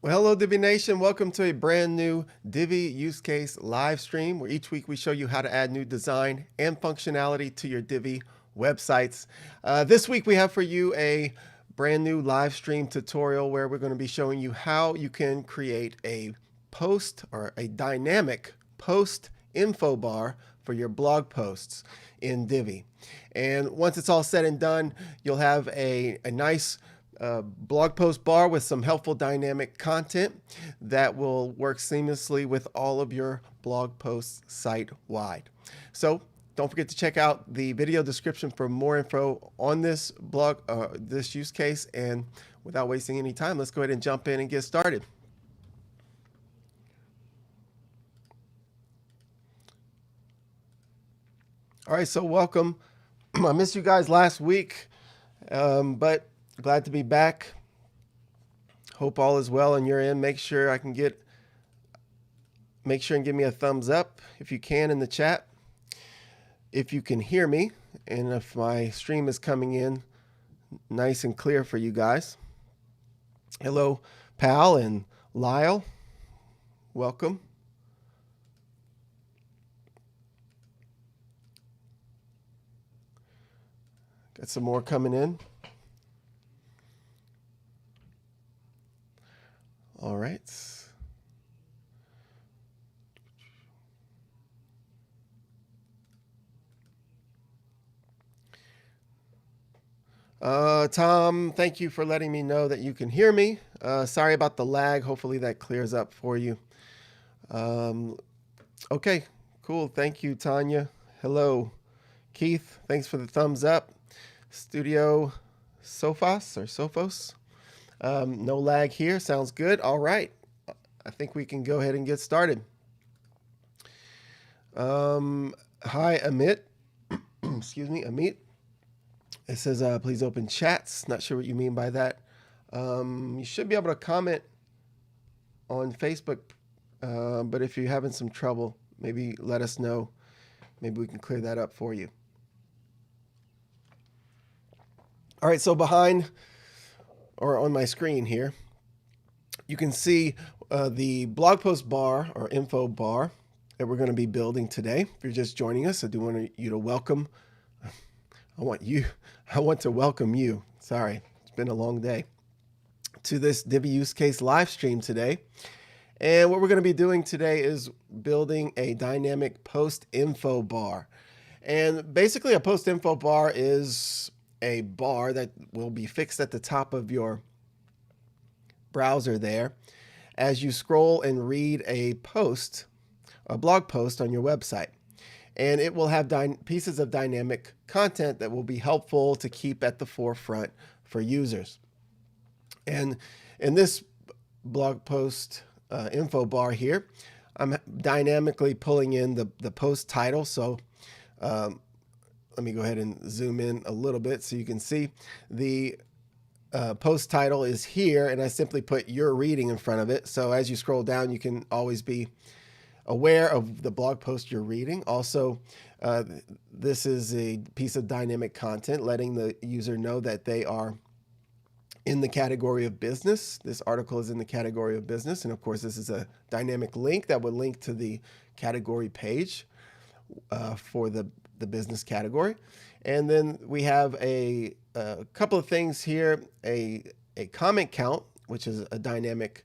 Well, hello, Divi Nation. Welcome to a brand new Divi use case live stream where each week we show you how to add new design and functionality to your Divi websites. This week we have for you a brand new live stream tutorial where we're going to be showing you how you can create a post or a dynamic post info bar for your blog posts in Divi. And once it's all said and done, you'll have a nice blog post bar with some helpful dynamic content that will work seamlessly with all of your blog posts site-wide. So don't forget to check out the video description for more info on this blog, this use case. And without wasting any time, let's go ahead and jump in and get started. All right, so welcome. I missed you guys last week, but glad to be back. Hope all is well on your end. Make sure and give me a thumbs up if you can in the chat. If you can hear me and if my stream is coming in nice and clear for you guys. Hello, Pal and Lyle. Welcome. Got some more coming in. All right. Tom, thank you for letting me know that you can hear me. Sorry about the lag. Hopefully that clears up for you. Okay, cool. Thank you, Tanya. Hello, Keith. Thanks for the thumbs up. Studio Sophos. No lag here. Sounds good. All right. I think we can go ahead and get started. Hi, Amit. Excuse me, Amit. It says, please open chats. Not sure what you mean by that. You should be able to comment on Facebook, but if you're having some trouble, maybe let us know. Maybe we can clear that up for you. All right, so behind or on my screen here, you can see the blog post bar or info bar that we're going to be building today. If you're just joining us, I do want you to welcome. I want to welcome you. Sorry, it's been a long day. To this Divi use case live stream today. And what we're going to be doing today is building a dynamic post info bar. And basically a post info bar is a bar that will be fixed at the top of your browser there as you scroll and read a blog post on your website. And it will have pieces of dynamic content that will be helpful to keep at the forefront for users. And in this blog post info bar here, I'm dynamically pulling in the post title. So let me go ahead and zoom in a little bit so you can see the post title is here, and I simply put your reading in front of it. So as you scroll down, you can always be aware of the blog post you're reading. Also, this is a piece of dynamic content letting the user know that they are in the category of business. This article is in the category of business. And of course, this is a dynamic link that would link to the category page for the business category. And then we have a couple of things here, a comment count, which is a dynamic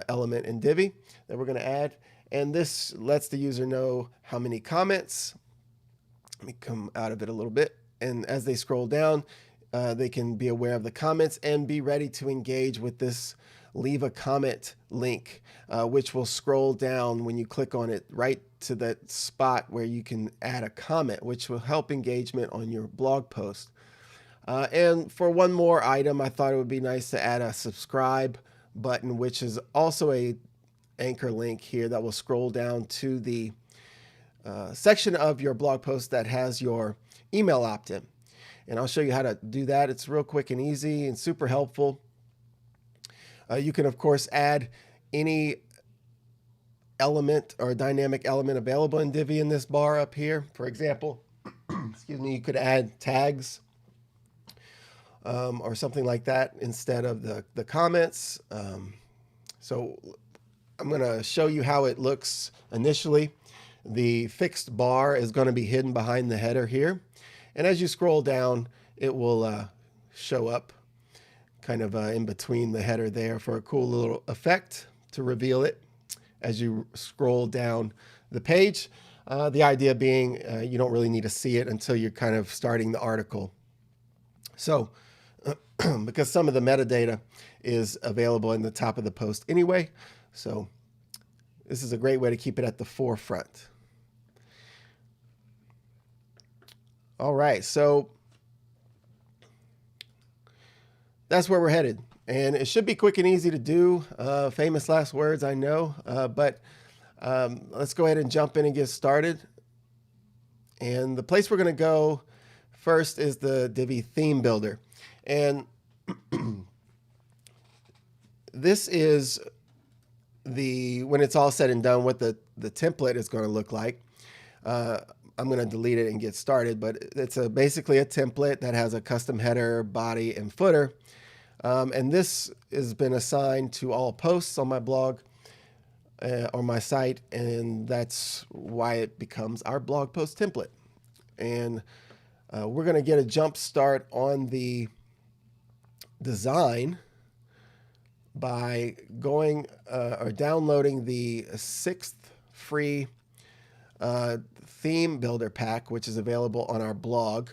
element in Divi that we're going to add. And this lets the user know how many comments. Let me come out of it a little bit. And as they scroll down, they can be aware of the comments and be ready to engage with this leave a comment link, which will scroll down when you click on it right to that spot where you can add a comment, which will help engagement on your blog post. And for one more item, I thought it would be nice to add a subscribe button, which is also a anchor link here that will scroll down to the section of your blog post that has your email opt-in. And I'll show you how to do that. It's real quick and easy and super helpful. You can, of course, add any element or dynamic element available in Divi in this bar up here. For example, excuse me, you could add tags or something like that instead of the comments. So I'm going to show you how it looks initially. The fixed bar is going to be hidden behind the header here. And as you scroll down, it will show up kind of in between the header there for a cool little effect to reveal it as you scroll down the page. The idea being you don't really need to see it until you're kind of starting the article. So because some of the metadata is available in the top of the post anyway, so this is a great way to keep it at the forefront. All right, so that's where we're headed. And it should be quick and easy to do. Famous last words, I know. But let's go ahead and jump in and get started. And the place we're going to go first is the Divi Theme Builder. And this is when it's all said and done, what the template is going to look like. I'm going to delete it and get started, but it's basically a template that has a custom header, body, and footer. And this has been assigned to all posts on my blog or my site, and that's why it becomes our blog post template. And we're going to get a jump start on the design by going or downloading the 6th free theme builder pack, which is available on our blog.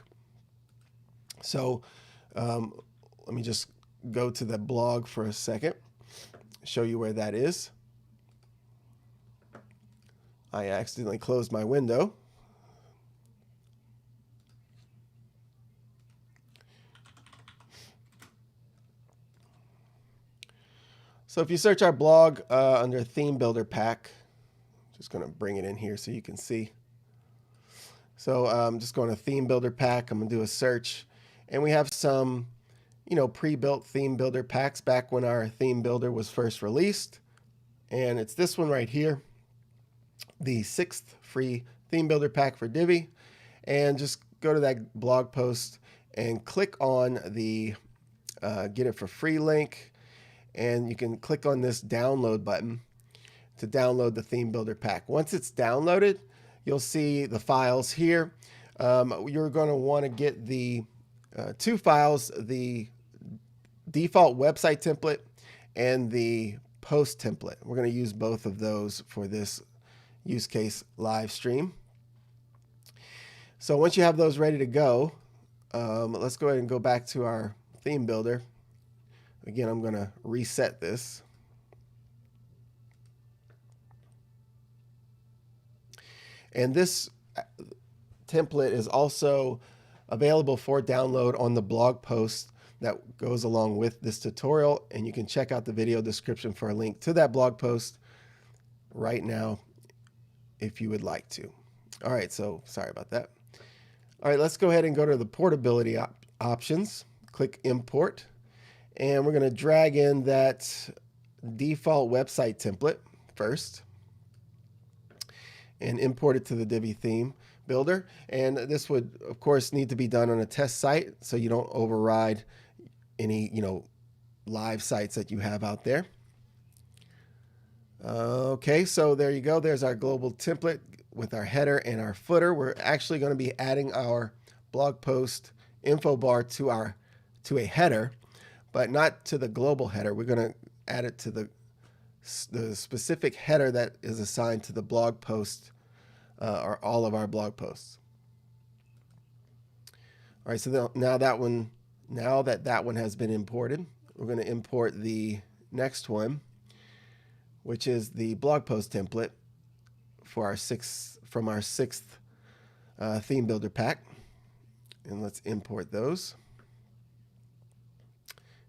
So let me just go to the blog for a second, show you where that is. I accidentally closed my window. So if you search our blog under Theme Builder Pack, just going to bring it in here so you can see. So I'm just going to Theme Builder Pack. I'm going to do a search, and we have some, pre-built theme builder packs back when our theme builder was first released. And it's this one right here, the 6th free theme builder pack for Divi. And just go to that blog post and click on the get it for free link. And you can click on this download button to download the theme builder pack. Once it's downloaded, you'll see the files here. You're going to want to get the 2 files, the default website template and the post template. We're going to use both of those for this use case live stream. So once you have those ready to go, let's go ahead and go back to our theme builder. Again, I'm going to reset this. And this template is also available for download on the blog post that goes along with this tutorial. And you can check out the video description for a link to that blog post right now if you would like to. All right, so sorry about that. All right, let's go ahead and go to the portability options. Click Import. And we're going to drag in that default website template first and import it to the Divi Theme Builder. And this would, of course, need to be done on a test site so you don't override any, live sites that you have out there. Okay, so there you go. There's our global template with our header and our footer. We're actually going to be adding our blog post info bar to a header, but not to the global header. We're going to add it to the specific header that is assigned to the blog post or all of our blog posts. All right, so now that one has been imported, we're going to import the next one, which is the blog post template for our from our 6th theme builder pack. And let's import those.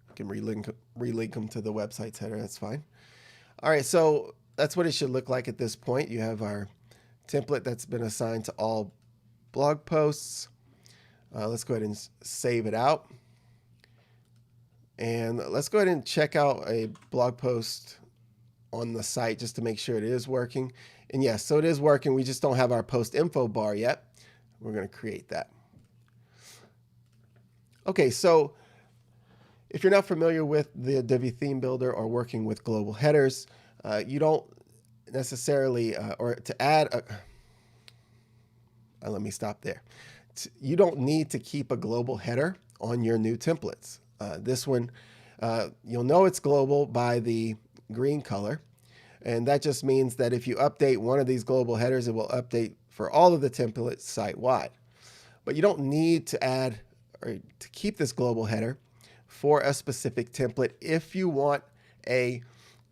We can relink them to the website's header. That's fine. All right, so that's what it should look like at this point. You have our template that's been assigned to all blog posts. Let's go ahead and save it out. And let's go ahead and check out a blog post on the site just to make sure it is working. And yes, so it is working. We just don't have our post info bar yet. We're going to create that. Okay, so If you're not familiar with the Divi Theme Builder or working with global headers, you don't necessarily, or to add a, let me stop there. You don't need to keep a global header on your new templates. This one, you'll know it's global by the green color. And that just means that if you update one of these global headers, it will update for all of the templates site-wide. But you don't need to add or to keep this global header for a specific template if you want a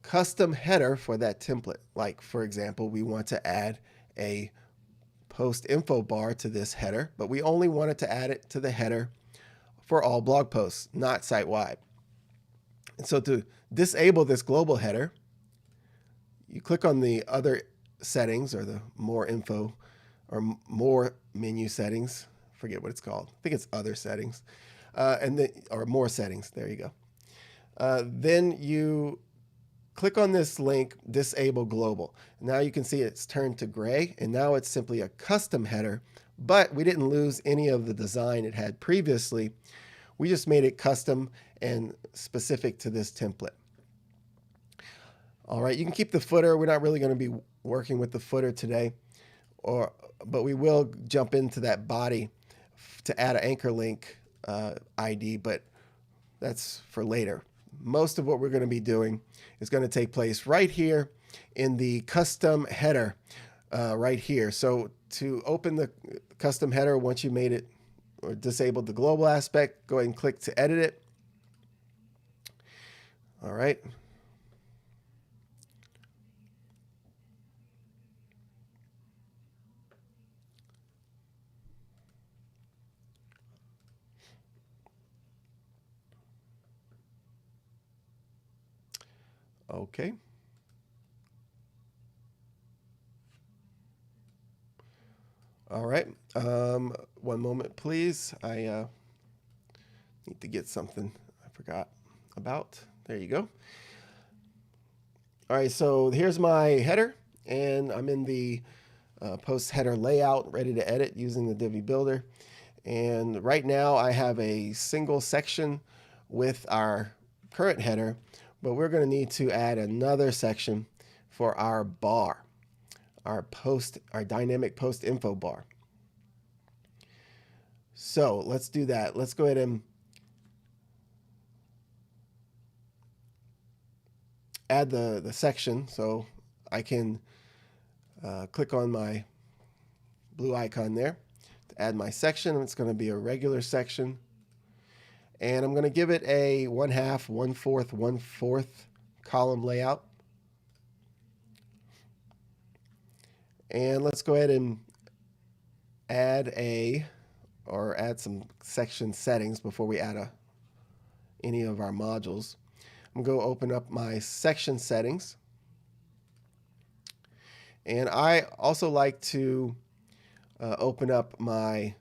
custom header for that template. Like, for example, we want to add a post info bar to this header, but we only wanted to add it to the header for all blog posts, not site-wide. And so to disable this global header, you click on the other settings or the more info or more menu settings. Forget what it's called. I think it's other settings, and then or more settings. There you go. Then you click on this link, disable global. Now you can see it's turned to gray, and now it's simply a custom header, but we didn't lose any of the design it had previously. We just made it custom and specific to this template. All right, you can keep the footer. We're not really going to be working with the footer today, but we will jump into that body to add an anchor link ID, but that's for later. Most of what we're going to be doing is going to take place right here in the custom header right here. So to open the custom header, once you made it or disabled the global aspect, go ahead and click to edit it. All right. Okay. All right. One moment, please. I need to get something I forgot about. There you go. All right, so here's my header, and I'm in the post header layout, ready to edit using the Divi Builder. And right now I have a single section with our current header, but we're going to need to add another section for our bar, our dynamic post info bar. So let's do that. Let's go ahead and add the section. So I can click on my blue icon there to add my section. It's going to be a regular section. And I'm going to give it a 1/2, 1/4, 1/4 column layout. And let's go ahead and add some section settings before we add any of our modules. I'm going to go open up my section settings. And I also like to open up my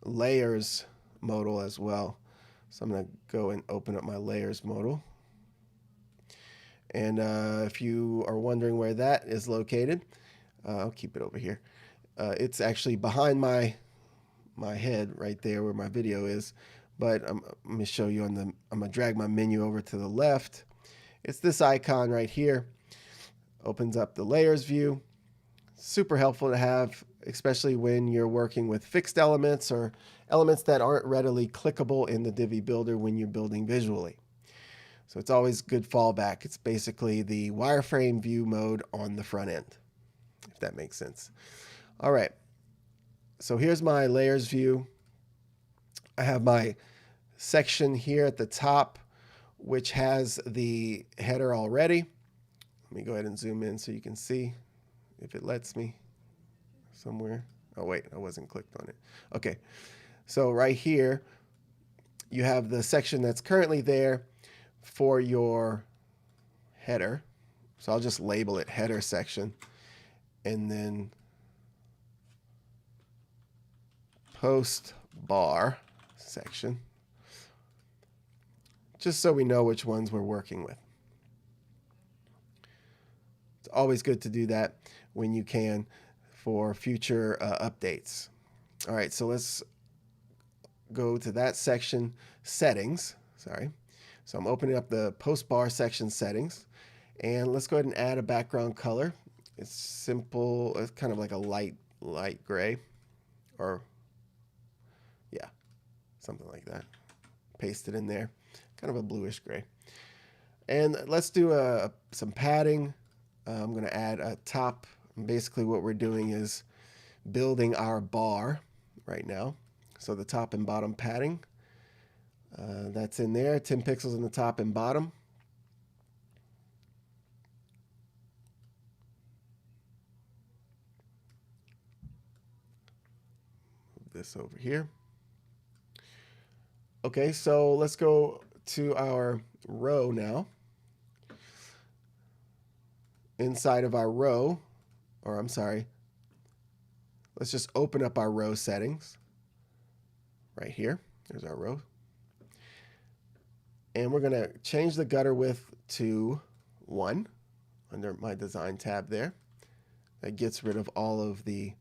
layers modal as well. So I'm going to go and open up my layers modal. And if you are wondering where that is located, I'll keep it over here. It's actually behind my head right there where my video is. But I'm going to show you I'm going to drag my menu over to the left. It's this icon right here. Opens up the layers view. Super helpful to have, especially when you're working with fixed elements or elements that aren't readily clickable in the Divi Builder when you're building visually. So it's always good fallback. It's basically the wireframe view mode on the front end, if that makes sense. All right. So here's my layers view. I have my section here at the top, which has the header already. Let me go ahead and zoom in so you can see if it lets me somewhere. Oh, wait, I wasn't clicked on it. Okay, so right here, you have the section that's currently there for your header. So I'll just label it header section, and then post bar section, just so we know which ones we're working with. It's always good to do that when you can for future updates. All right, so let's go to that section, settings, sorry. So I'm opening up the post bar section settings, and let's go ahead and add a background color. It's simple, it's kind of like a light gray, or yeah, something like that. Paste it in there, kind of a bluish gray. And let's do some padding. I'm going to add a top. Basically what we're doing is building our bar right now. So the top and bottom padding, that's in there, 10 pixels in the top and bottom. Move this over here. Okay, so let's go to our row now. Inside of our row, or I'm sorry, let's just open up our row settings right here. There's our row. And we're going to change the gutter width to 1 under my design tab there. That gets rid of all of the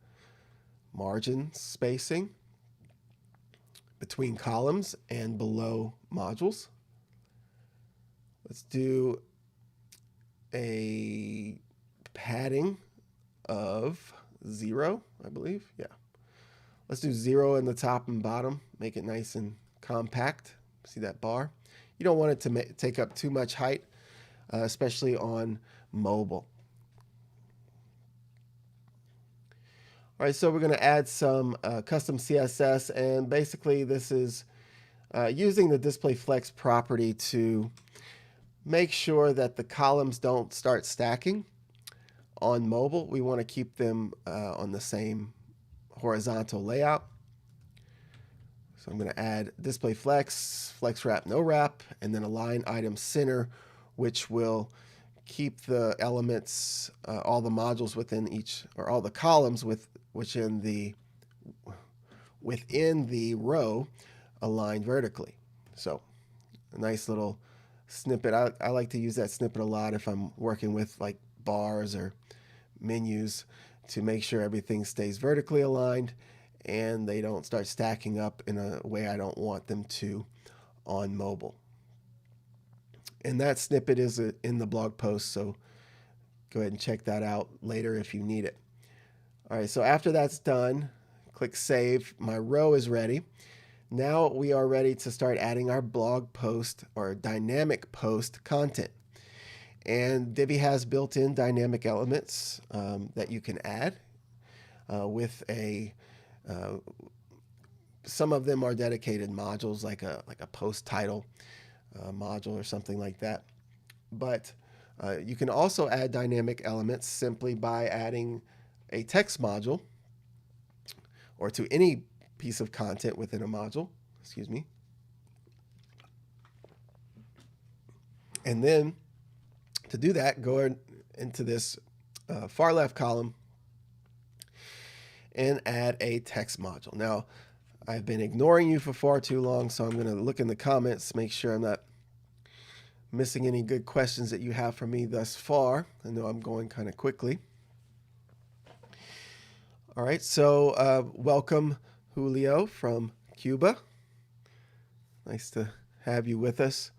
margin spacing between columns and below modules. Let's do a padding of 0, I believe. Yeah. Let's do 0 in the top and bottom. Make it nice and compact. See that bar? You don't want it to take up too much height, especially on mobile. All right, so we're going to add some custom CSS, and basically this is using the display flex property to make sure that the columns don't start stacking on mobile. We want to keep them on the same horizontal layout. So I'm going to add display flex, flex wrap, no wrap, and then align item center, which will keep the elements, all the modules within each, or all the columns within the row aligned vertically. So a nice little snippet. I like to use that snippet a lot if I'm working with like bars or menus to make sure everything stays vertically aligned and they don't start stacking up in a way I don't want them to on mobile. And that snippet is in the blog post, so go ahead and check that out later if you need it. All right, so after that's done, click Save. My row is ready. Now we are ready to start adding our blog post or dynamic post content. And Divi has built-in dynamic elements that you can add with a some of them are dedicated modules like a post title module or something like that. But you can also add dynamic elements simply by adding a text module or to any piece of content within a module, excuse me. And then to do that, go into this far left column and add a text module. Now, I've been ignoring you for far too long, so I'm going to look in the comments, make sure I'm not missing any good questions that you have for me thus far. I know I'm going kind of quickly. All right, so welcome, Julio from Cuba. Nice to have you with us.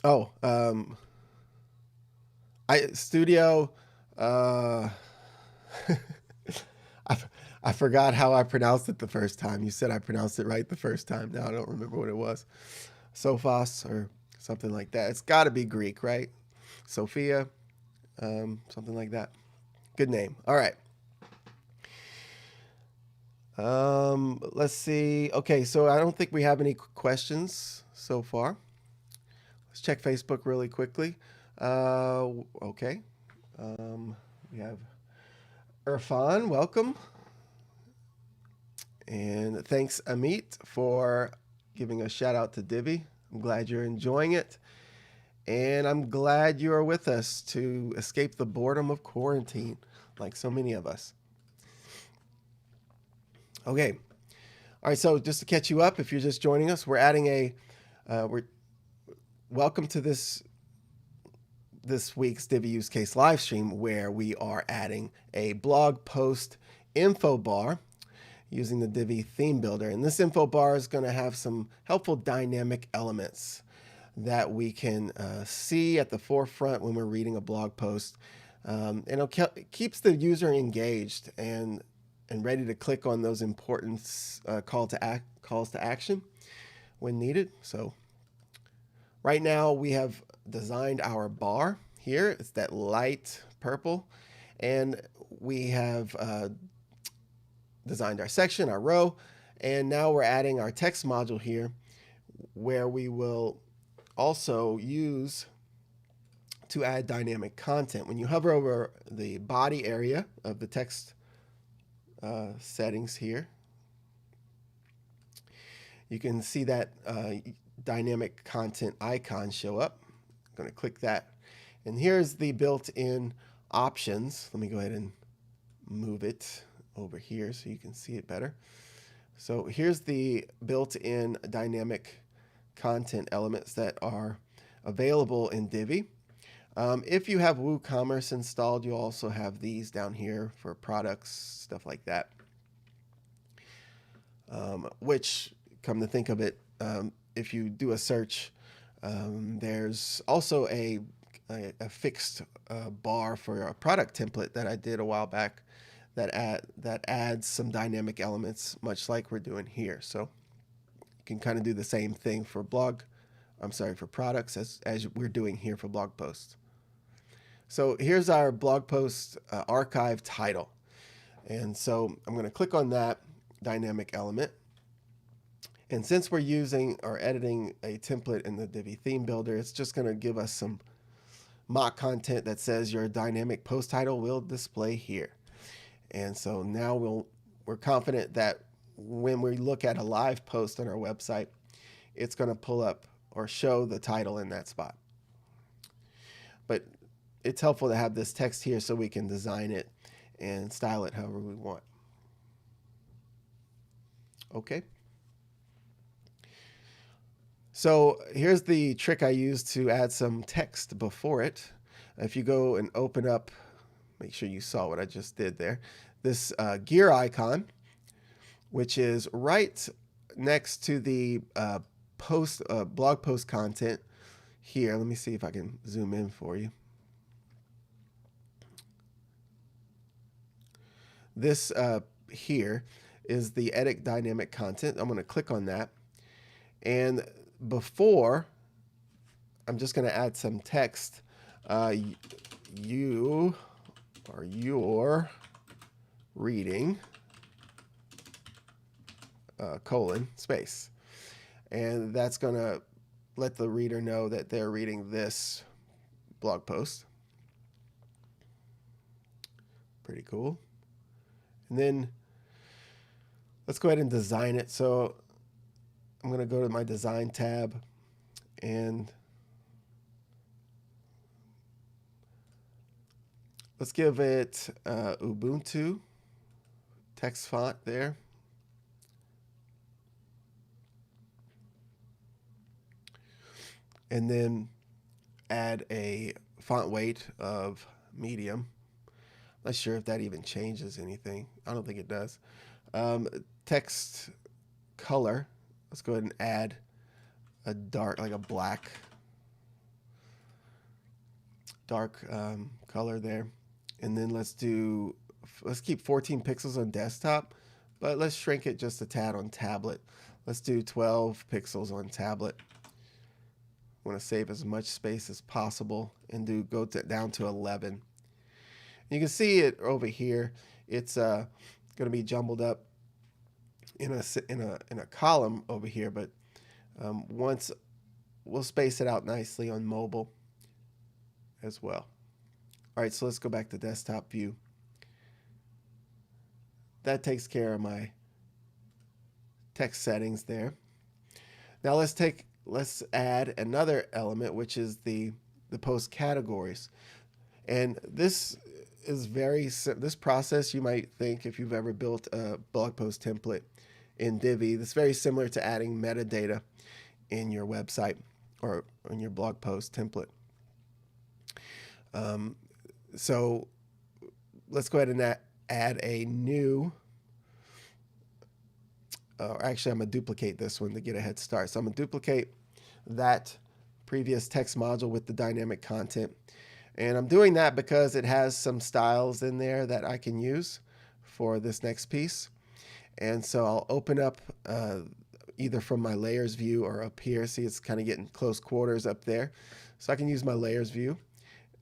Oh, Studio. I forgot how I pronounced it the first time. You said I pronounced it right the first time. Now I don't remember what it was. Sophos or something like that. It's got to be Greek, right? Sophia, something like that. Good name. All right. Let's see. Okay, so I don't think we have any questions so far. Let's check Facebook really quickly. Okay. We have Irfan, welcome. And thanks, Amit, for giving a shout out to Divi. I'm glad you're enjoying it. And I'm glad you are with us to escape the boredom of quarantine, like so many of us. Okay. All right, so just to catch you up, if you're just joining us, we're adding welcome to this week's Divi use case live stream where we are adding a blog post info bar using the Divi Theme Builder. And this info bar is going to have some helpful dynamic elements that we can see at the forefront when we're reading a blog post. And it keeps the user engaged and ready to click on those important calls to action when needed. So right now we have designed our bar here. It's that light purple. And we have designed our section, our row, and now we're adding our text module here where we will also use to add dynamic content. When you hover over the body area of the text settings here, you can see that dynamic content icon show up. I'm going to click that. And here's the built-in options. Let me go ahead and move it over here so you can see it better. So here's the built-in dynamic content elements that are available in Divi. If you have WooCommerce installed, you'll also have these down here for products, stuff like that. Which, come to think of it, if you do a search, there's also a fixed bar for a product template that I did a while back that adds some dynamic elements, much like we're doing here. So you can kind of do the same thing for for products as we're doing here for blog posts. So here's our blog post archive title. And so I'm going to click on that dynamic element. And since we're using or editing a template in the Divi Theme Builder, it's just going to give us some mock content that says your dynamic post title will display here. And so now we're confident that when we look at a live post on our website, it's going to pull up or show the title in that spot. But it's helpful to have this text here so we can design it and style it however we want. Okay. So here's the trick I used to add some text before it. If you go and open up, make sure you saw what I just did there, this gear icon, which is right next to the blog post content here. Let me see if I can zoom in for you. This here is the edit dynamic content. I'm going to click on that. And before, I'm just going to add some text. You or your reading colon space. And that's going to let the reader know that they're reading this blog post. Pretty cool. And then let's go ahead and design it. So I'm going to go to my design tab and let's give it Ubuntu text font there. And then add a font weight of medium. Not sure if that even changes anything. I don't think it does. Text color. Let's go ahead and add a dark, like a black, dark color there. And then let's keep 14 pixels on desktop, but let's shrink it just a tad on tablet. Let's do 12 pixels on tablet. I want to save as much space as possible and go down to 11. You can see it over here. It's going to be jumbled up in a column over here, but once we'll space it out nicely on mobile as well. All right, so let's go back to desktop view. That takes care of my text settings there. Now let's add another element, which is the post categories. And this is this process, you might think, if you've ever built a blog post template in Divi, it's very similar to adding metadata in your website or in your blog post template. So let's go ahead and add a new, actually I'm going to duplicate this one to get a head start. So I'm going to duplicate that previous text module with the dynamic content. And I'm doing that because it has some styles in there that I can use for this next piece. And so I'll open up either from my layers view or up here. See, it's kind of getting close quarters up there. So I can use my layers view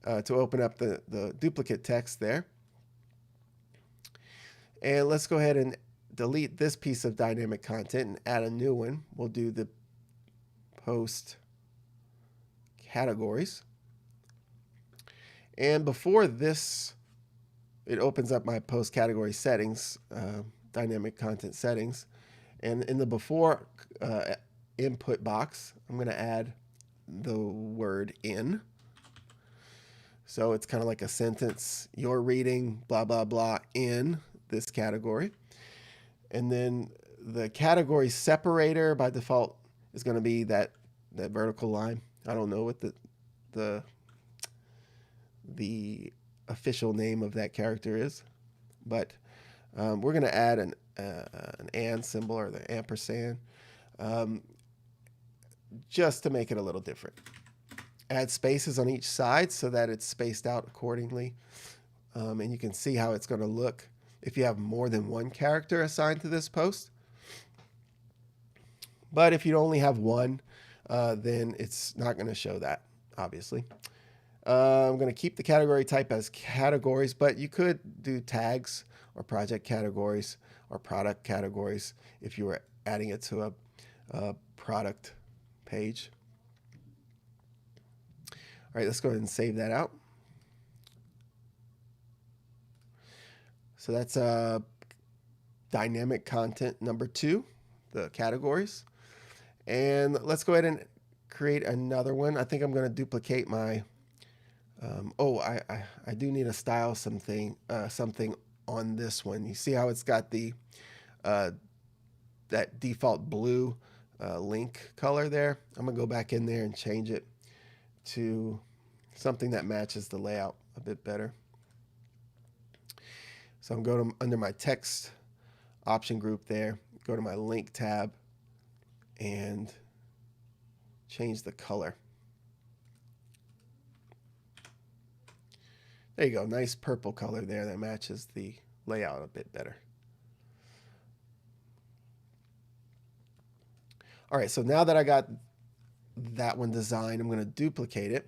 to open up the duplicate text there. And let's go ahead and delete this piece of dynamic content and add a new one. We'll do the post categories. And before this, it opens up my post category settings, dynamic content settings. And in the before input box, I'm going to add the word in. So it's kind of like a sentence. You're reading blah, blah, blah in this category. And then the category separator by default is going to be that vertical line. I don't know what the official name of that character is, but we're going to add an and symbol or the ampersand just to make it a little different. Add spaces on each side so that it's spaced out accordingly. And you can see how it's going to look if you have more than one character assigned to this post. But if you only have one, then it's not going to show that, obviously. I'm going to keep the category type as categories, but you could do tags or project categories or product categories if you were adding it to a product page. All right, let's go ahead and save that out. So that's dynamic content number 2, the categories. And let's go ahead and create another one. I think I'm going to duplicate my, I do need to style something on this one. You see how it's got the that default blue link color there? I'm going to go back in there and change it to something that matches the layout a bit better. So I'm going to under my text option group there, go to my link tab and change the color. There you go, nice purple color there that matches the layout a bit better. All right, so now that I got that one designed, I'm going to duplicate it,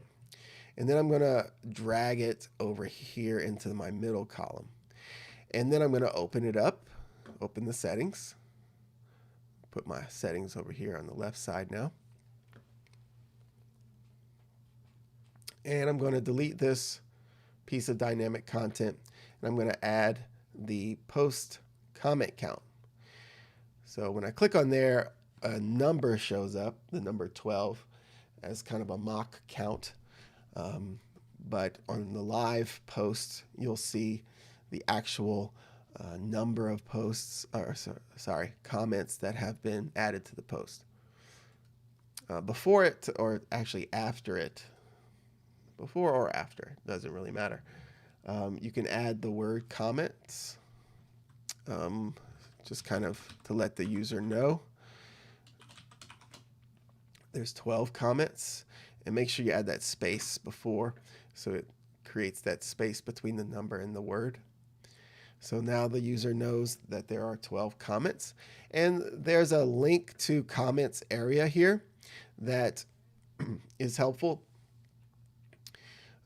and then I'm going to drag it over here into my middle column. And then I'm going to open it up, open the settings, put my settings over here on the left side now. And I'm going to delete this piece of dynamic content, and I'm going to add the post comment count. So when I click on there, a number shows up, the number 12, as kind of a mock count. But on the live post, you'll see the actual number of posts, or sorry, comments that have been added to the post. Before it, or actually after it, before or after, doesn't really matter. You can add the word comments, just kind of to let the user know. There's 12 comments, and make sure you add that space before, so it creates that space between the number and the word. So now the user knows that there are 12 comments, and there's a link to comments area here that is helpful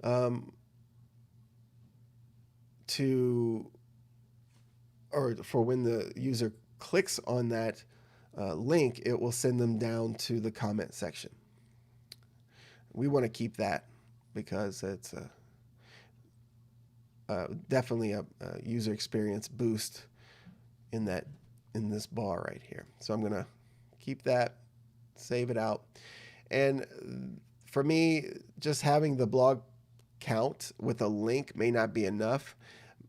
for when the user clicks on that link, it will send them down to the comment section. We want to keep that because it's definitely a user experience boost in this bar right here. So I'm going to keep that, save it out. And for me, just having the blog count with a link may not be enough.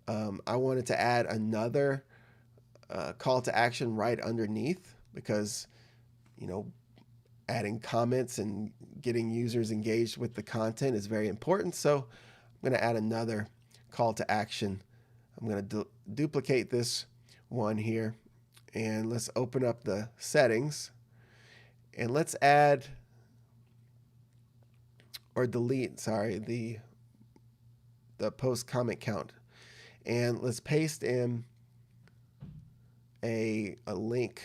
I wanted to add another call to action right underneath, because, you know, adding comments and getting users engaged with the content is very important. So I'm going to add another call to action I'm going to duplicate this one here, and let's open up the settings, and let's add or delete, sorry, the post comment count, and let's paste in a link,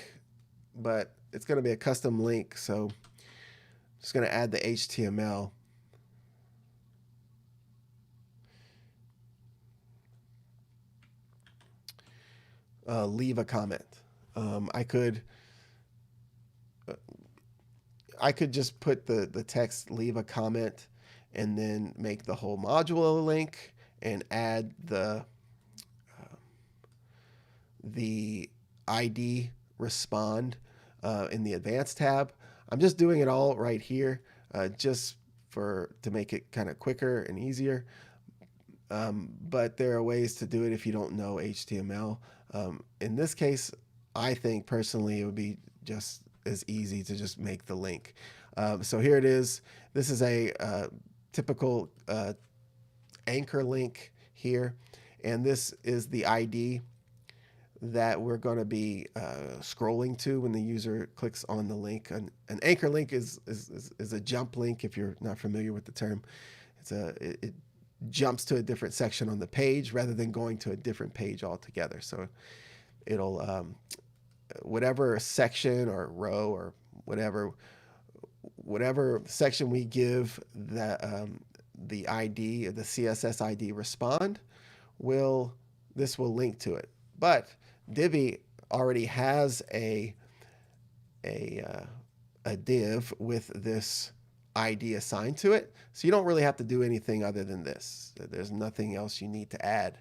but it's going to be a custom link, so I'm just going to add the HTML. Leave a comment. I could just put the text leave a comment and then make the whole module a link and add the ID respond in the advanced tab. I'm just doing it all right here just to make it kind of quicker and easier. But there are ways to do it if you don't know HTML. In this case, I think personally it would be just as easy to just make the link. So here it is. This is a typical anchor link here, and this is the ID that we're going to be scrolling to when the user clicks on the link. An anchor link is a jump link. If you're not familiar with the term, it jumps to a different section on the page rather than going to a different page altogether. So it'll whatever section or row or whatever section we give the ID, the CSS ID respond, this will link to it. But Divi already has a div with this ID assigned to it, so you don't really have to do anything other than this. There's nothing else you need to add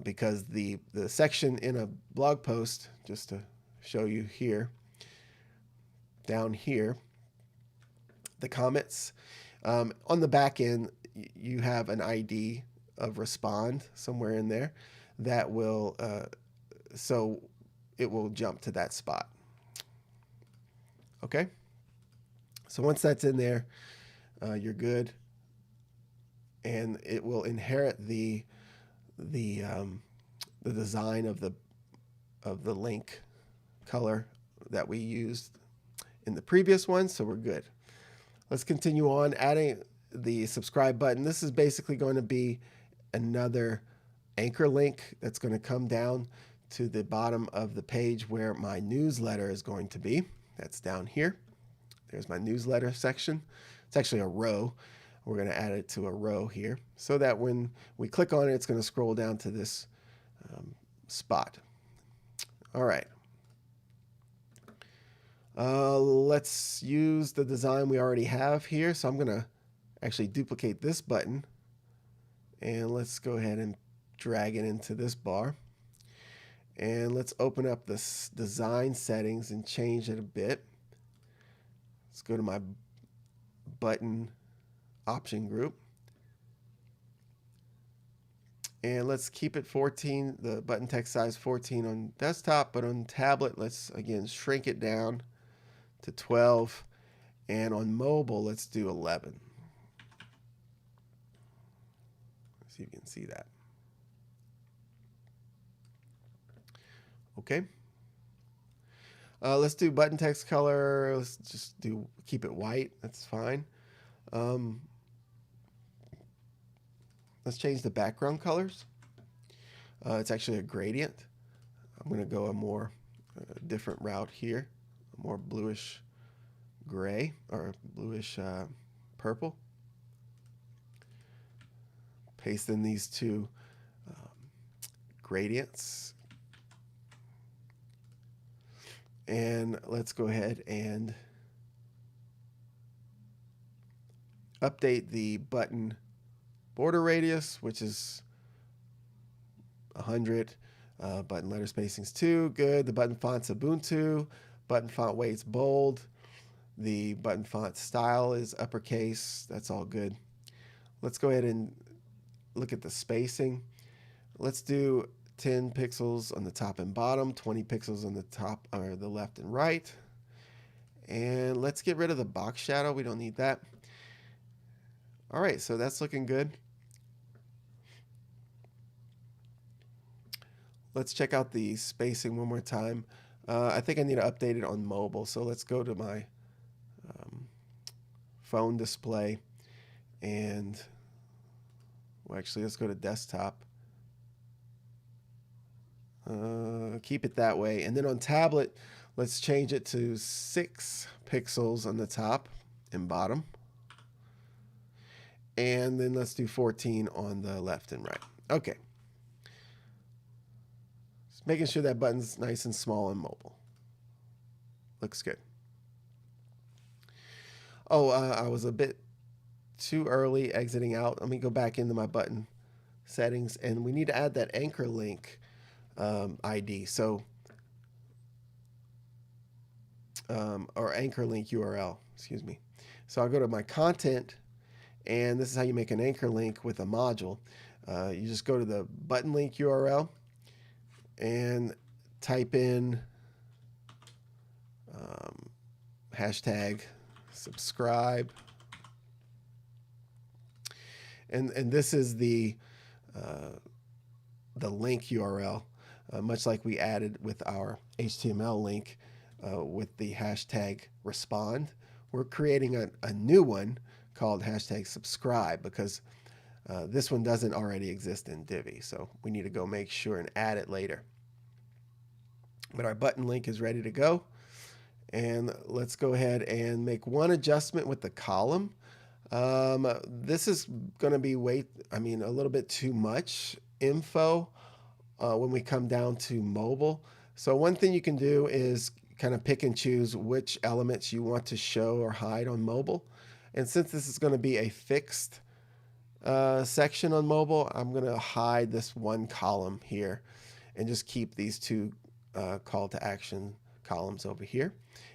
because the section in a blog post, just to show you here, down here, the comments, on the back end, you have an ID of respond somewhere in there that will, so it will jump to that spot. Okay. So once that's in there, you're good, and it will inherit the design of the link color that we used in the previous one. So we're good. Let's continue on adding the subscribe button. This is basically going to be another anchor link that's going to come down to the bottom of the page where my newsletter is going to be. That's down here. There's my newsletter section. It's actually a row. We're going to add it to a row here so that when we click on it, it's going to scroll down to this spot. All right. Let's use the design we already have here. So I'm going to actually duplicate this button, and let's go ahead and drag it into this bar. And let's open up this design settings and change it a bit. Let's go to my button option group. And let's keep it 14, the button text size 14 on desktop, but on tablet, let's again shrink it down to 12. And on mobile, let's do 11. Let's see if you can see that. Okay. Let's do button text color. Let's just keep it white. That's fine. Let's change the background colors. It's actually a gradient. I'm going to go a more different route here, a more bluish gray or bluish purple. Paste in these two gradients. And let's go ahead and update the button border radius, which is 100. Button letter spacing's 2. Good. The button font's Ubuntu. Button font weight's bold. The button font style is uppercase. That's all good. Let's go ahead and look at the spacing. Let's do 10 pixels on the top and bottom, 20 pixels on the top or the left and right. And let's get rid of the box shadow. We don't need that. All right, so that's looking good. let's check out the spacing one more time. I think I need to update it on mobile. So let's go to my phone display and, well, actually, let's go to desktop. Keep it that way. And then on tablet, let's change it to 6 pixels on the top and bottom. And then let's do 14 on the left and right. Okay. Just making sure that button's nice and small and mobile. Looks good. Oh, I was a bit too early exiting out. Let me go back into my button settings, and we need to add that anchor link ID. So, or anchor link URL, excuse me. So I'll go to my content, and this is how you make an anchor link with a module. You just go to the button link URL and type in hashtag subscribe. And this is the link URL, much like we added with our HTML link with the hashtag respond. We're creating a new one called hashtag subscribe because this one doesn't already exist in Divi. So we need to go make sure and add it later. But our button link is ready to go. And let's go ahead and make one adjustment with the column. This is going to be a little bit too much info when we come down to mobile. So one thing you can do is kind of pick and choose which elements you want to show or hide on mobile. And since this is going to be a fixed section on mobile, I'm going to hide this one column here and just keep these 2 call to action columns over here.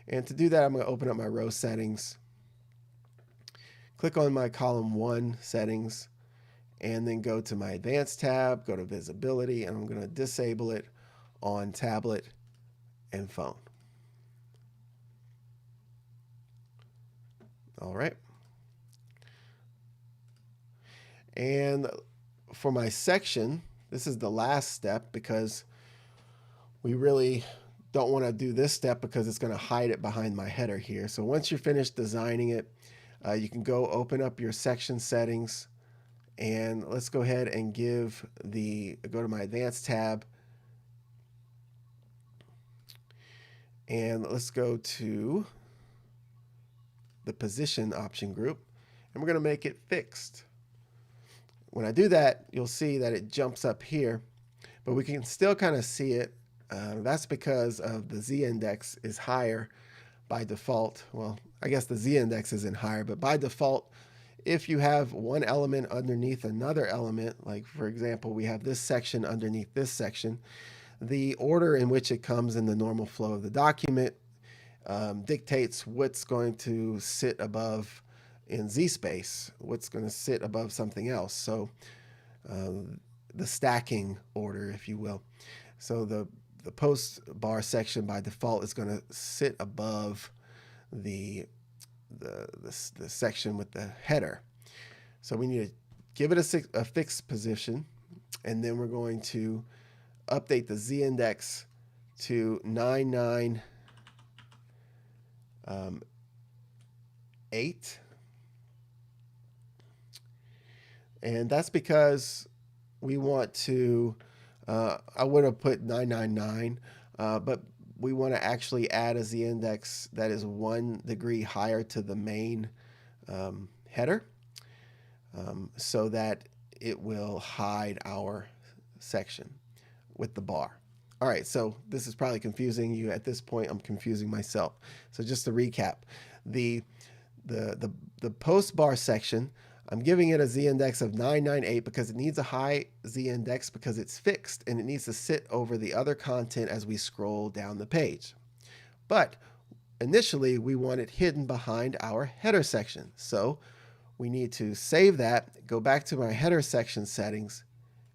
And to do that, I'm going to open up my row settings, click on my column 1 settings, and then go to my advanced tab, go to visibility, and I'm going to disable it on tablet and phone. All right. And for my section, this is the last step because we really don't want to do this step because it's going to hide it behind my header here. So once you're finished designing it, you can go open up your section settings, and let's go ahead and go to my advanced tab, and let's go to the position option group, and we're going to make it fixed. When I do that, you'll see that it jumps up here, but we can still kind of see it. That's because of the z-index is higher by default. Well, I guess the z-index isn't higher, but by default, if you have one element underneath another element, like for example, we have this section underneath this section, the order in which it comes in the normal flow of the document dictates what's going to sit above in z-space, what's going to sit above something else. So the stacking order, if you will. So the post bar section by default is going to sit above the section with the header. So we need to give it a fixed position, and then we're going to update the z-index to 998. And that's because we want to, I would have put 999, but we want to actually add a z-index that is 1 degree higher to the main header so that it will hide our section with the bar. All right, so this is probably confusing you at this point. I'm confusing myself. So just to recap, the post bar section, I'm giving it a z-index of 998 because it needs a high z-index because it's fixed and it needs to sit over the other content as we scroll down the page. But initially, we want it hidden behind our header section. So we need to save that, go back to my header section settings,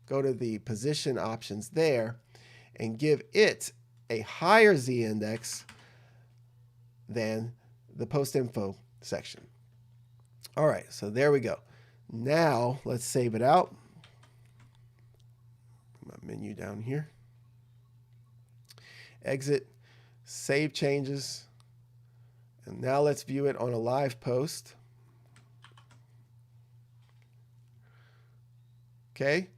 go to the position options there, and give it a higher z-index than the post info section. All right, so there we go. Now let's save it out. Put my menu down here. exit, save changes, and now let's view it on a live post. Okay,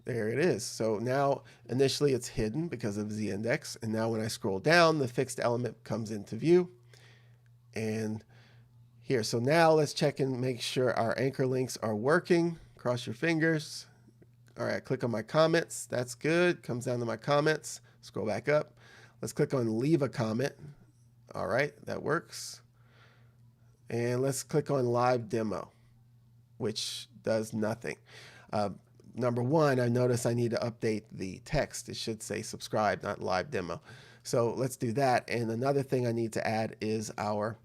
there it is. So now initially it's hidden because of the index, and now when I scroll down, the fixed element comes into view. And here, so now let's check and make sure our anchor links are working. Cross your fingers. All right, click on my comments. That's good. Comes down to my comments. Scroll back up. Let's click on leave a comment. All right, that works. And let's click on live demo, which does nothing. Number one, I notice I need to update the text. It should say subscribe, not live demo. So let's do that. And another thing I need to add is our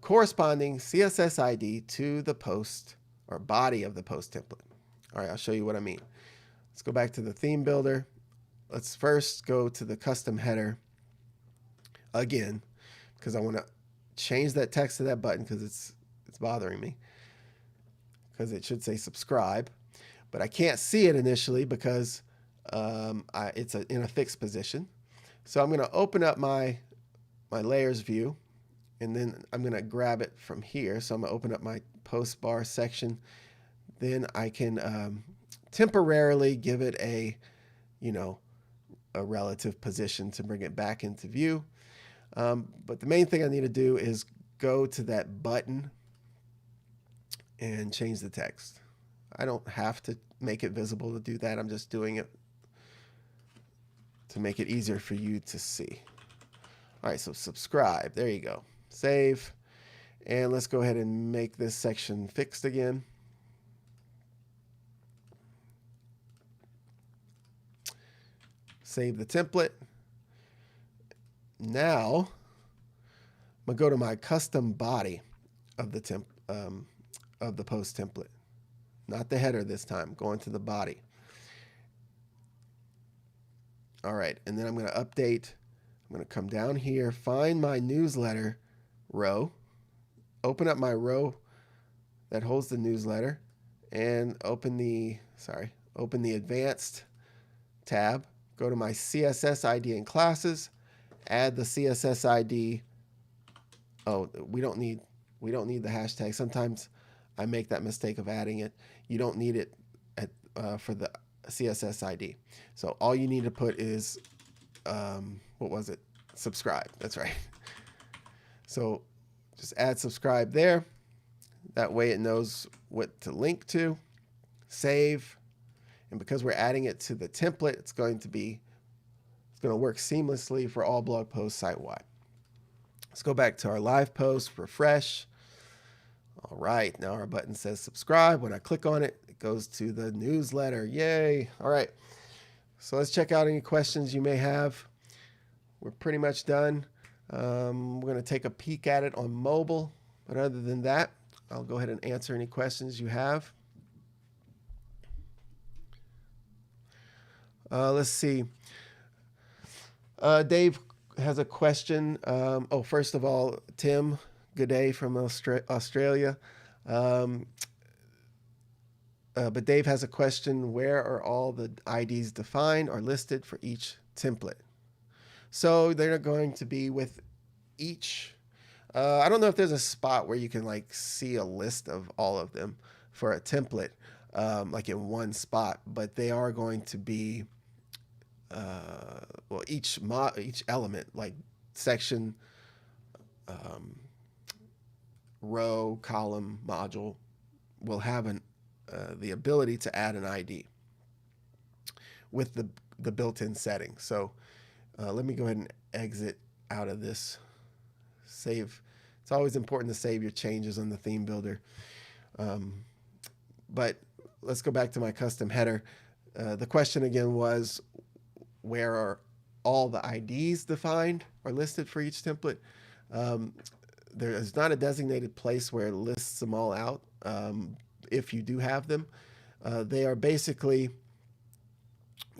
corresponding CSS ID to the post or body of the post template. All right, I'll show you what I mean. Let's go back to the theme builder. Let's first go to the custom header again, because I want to change that text to that button because it's bothering me, because it should say subscribe, but I can't see it initially because it's in a fixed position. So I'm going to open up my layers view, and then I'm going to grab it from here. So I'm going to open up my post bar section. Then I can temporarily give it a relative position to bring it back into view. But the main thing I need to do is go to that button and change the text. I don't have to make it visible to do that. I'm just doing it to make it easier for you to see. All right, so subscribe. There you go. Save. And let's go ahead and make this section fixed again. Save the template. Now, I'm gonna go to my custom body of the post template, not the header this time. Going to the body. All right, and then I'm gonna update. I'm gonna come down here, find my newsletter row, open up my row that holds the newsletter, and open the advanced tab. Go to my CSS ID and classes, add the CSS ID. Oh, we don't need the hashtag. Sometimes I make that mistake of adding it. You don't need it for the CSS ID. So all you need to put is, what was it? Subscribe. That's right. So just add subscribe there. That way it knows what to link to. Save. And because we're adding it to the template, it's going to work seamlessly for all blog posts site-wide. Let's go back to our live post, refresh. All right, now our button says subscribe. When I click on it, it goes to the newsletter. Yay. All right, so let's check out any questions you may have. We're pretty much done. We're going to take a peek at it on mobile. But other than that, I'll go ahead and answer any questions you have. Let's see. Dave has a question. First of all, Tim, good day from Australia. But Dave has a question. Where are all the IDs defined or listed for each template? So they're going to be with each. I don't know if there's a spot where you can see a list of all of them for a template, like in one spot, but they are going to be each element, like section, row, column, module, will have the ability to add an ID with the built-in setting. So let me go ahead and exit out of this. Save. It's always important to save your changes on the theme builder. But let's go back to my custom header. The question again was, where are all the IDs defined or listed for each template? There is not a designated place where it lists them all out. If you do have them, they are basically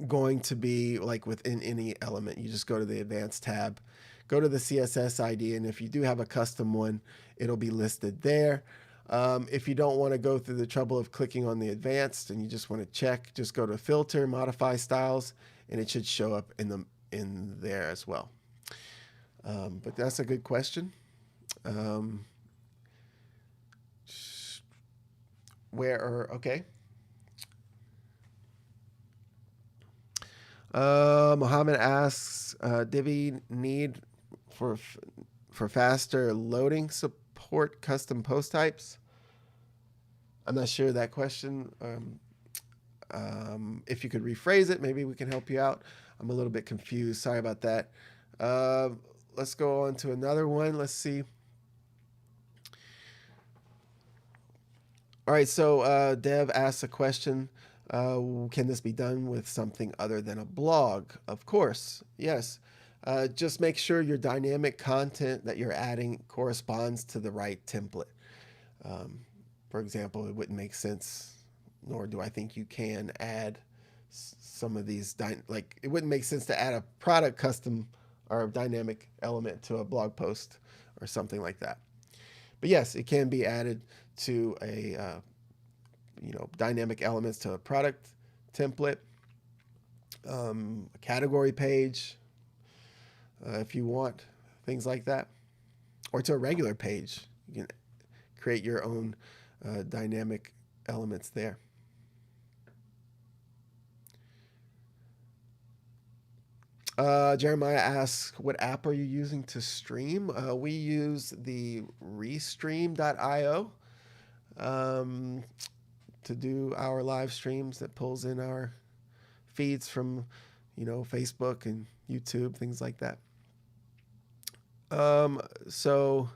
going to be like within any element. You just go to the advanced tab, go to the CSS ID, and if you do have a custom one, it'll be listed there. If you don't want to go through the trouble of clicking on the advanced and you just want to check, just go to filter, modify styles, and it should show up in in there as well. But that's a good question. Um, okay. Mohammed asks, Divi need for for faster loading support custom post types? I'm not sure that question. If you could rephrase it, maybe we can help you out. I'm a little bit confused. Sorry about that. Uh, let's go on to another one. Let's see. All right, so Dev asks a question. Can this be done with something other than a blog? Of course, yes. Just make sure your dynamic content that you're adding corresponds to the right template. Um, for example, it wouldn't make sense, nor do I think you can add some of these, like it wouldn't make sense to add a product custom or dynamic element to a blog post or something like that. But yes, it can be added to a dynamic elements to a product template, a category page, if you want, things like that, or to a regular page. You can create your own dynamic elements there. Jeremiah asks, what app are you using to stream? We use the restream.io to do our live streams that pulls in our feeds from, Facebook and YouTube, things like that. So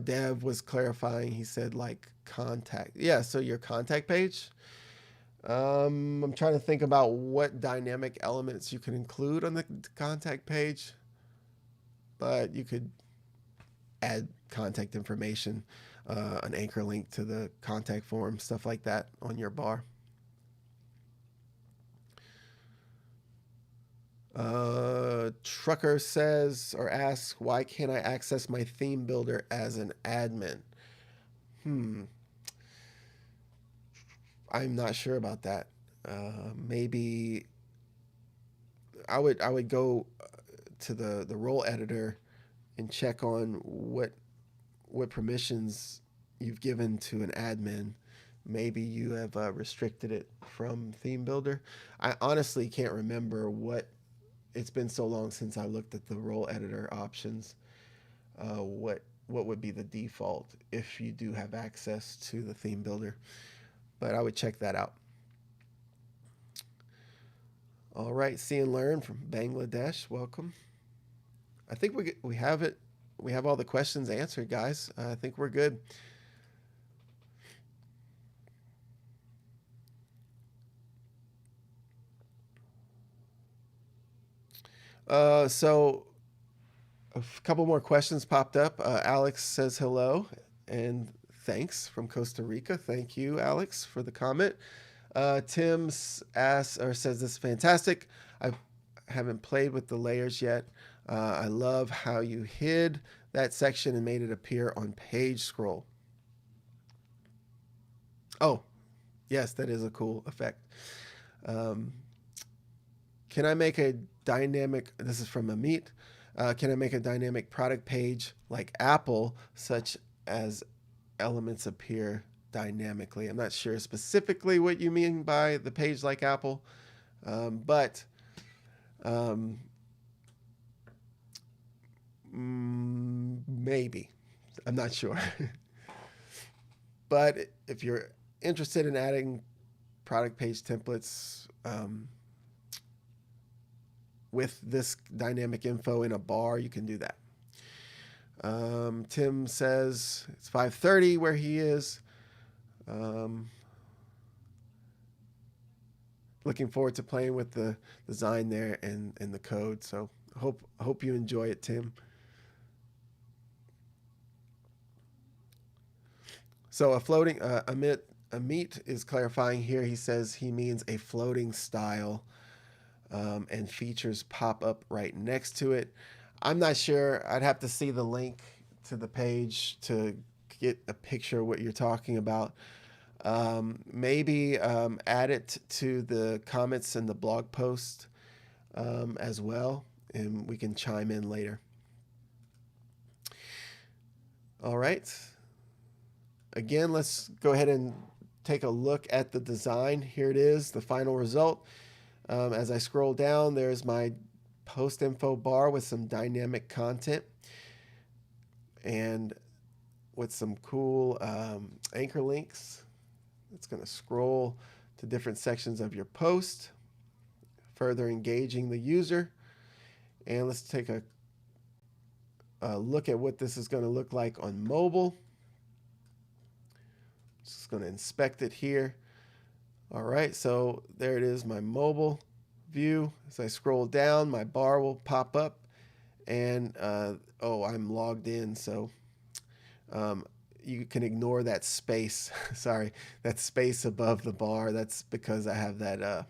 Dev was clarifying. He said like contact. Yeah, so your contact page. I'm trying to think about what dynamic elements you can include on the contact page, but you could add contact information, an anchor link to the contact form, stuff like that on your bar. Trucker says or asks, why can't I access my theme builder as an admin? I'm not sure about that. Maybe I would go to the role editor and check on what permissions you've given to an admin. Maybe you have restricted it from theme builder. I honestly can't remember what. It's been so long since I looked at the role editor options. What would be the default if you do have access to the theme builder? But I would check that out. All right, see and learn from Bangladesh. Welcome. I think we have it. We have all the questions answered, guys. I think we're good. So a couple more questions popped up. Alex says hello and thanks from Costa Rica. Thank you, Alex, for the comment. Tim asks or says this is fantastic. I haven't played with the layers yet. I love how you hid that section and made it appear on page scroll. Oh, yes, that is a cool effect. Can I make a dynamic, this is from Amit, can I make a dynamic product page like Apple, such as elements appear dynamically? I'm not sure specifically what you mean by the page like Apple, but maybe. I'm not sure. But if you're interested in adding product page templates with this dynamic info in a bar, you can do that. Tim says it's 5:30 where he is. Looking forward to playing with the design there and the code. So hope you enjoy it, Tim. So a floating Amit is clarifying here. He says he means a floating style, and features pop up right next to it. I'm not sure. I'd have to see the link to the page to get a picture of what you're talking about. Maybe add it to the comments in the blog post as well, and we can chime in later. All right. Again, let's go ahead and take a look at the design. Here it is, the final result. As I scroll down, there's my post info bar with some dynamic content and with some cool anchor links. It's going to scroll to different sections of your post, further engaging the user. And let's take a look at what this is going to look like on mobile. Just going to inspect it here. All right, so there it is, my mobile view. As I scroll down, my bar will pop up, and oh, I'm logged in, so you can ignore that space. Sorry, that space above the bar. That's because I have that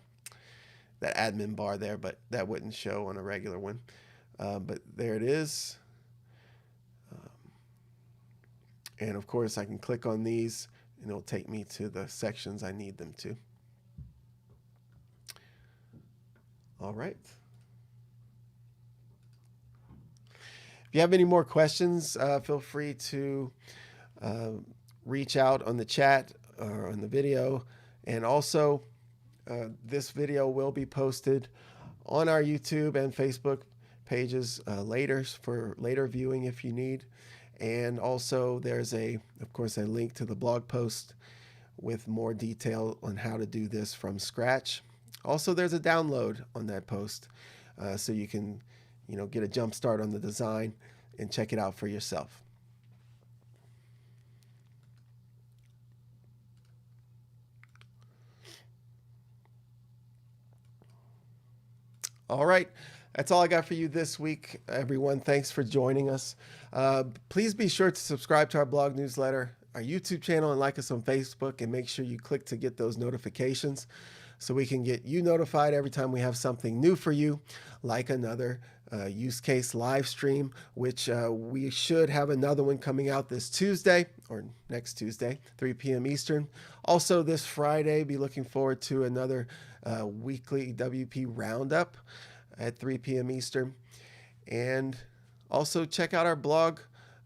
that admin bar there, but that wouldn't show on a regular one. But there it is. And of course, I can click on these, and it'll take me to the sections I need them to. All right. If you have any more questions, feel free to reach out on the chat or on the video. And also, this video will be posted on our YouTube and Facebook pages later for later viewing if you need. And also, there's of course, a link to the blog post with more detail on how to do this from scratch. Also, there's a download on that post, so you can, get a jump start on the design and check it out for yourself. All right. That's all I got for you this week, everyone. Thanks for joining us. Please be sure to subscribe to our blog newsletter, our YouTube channel, and like us on Facebook, and make sure you click to get those notifications so we can get you notified every time we have something new for you, like another use case live stream, which we should have another one coming out this Tuesday or next Tuesday, 3 p.m. Eastern. Also this Friday, be looking forward to another weekly WP roundup at 3 p.m. Eastern. And also check out our blog,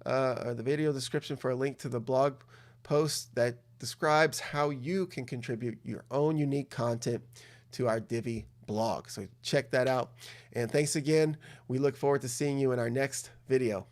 or the video description for a link to the blog post that describes how you can contribute your own unique content to our Divi blog. So check that out. And thanks again. We look forward to seeing you in our next video.